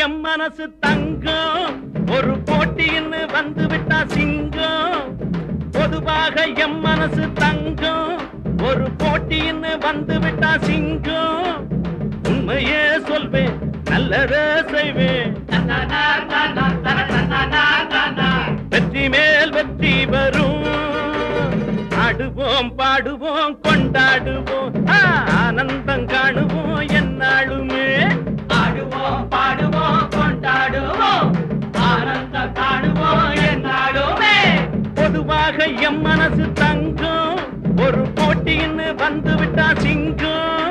M மனசு தங்கம் ஒரு போட்டின்னு வந்து விட்டா சிங்கம் பொதுவாக எம் மனசு தங்கம் ஒரு போட்டின்னு வந்து விட்டா சிங்கம் உண்மையே சொல்வேன் நல்லதே செய்வேன் வெற்றி மேல் வெற்றி வரும் ஆடுவோம் பாடுவோம் கொண்டாடுவோம் ஆனந்தம் காணுவோம் என்னாலுமே ஆடுவோம் பாடுவோம் கொண்டாடுவோம் ஆனந்தம் காணுவோம் என்னாலுமே பொதுவாக எம் மனசு தங்கம் ஒரு போட்டின்னு வந்து விட்டா சிங்கம்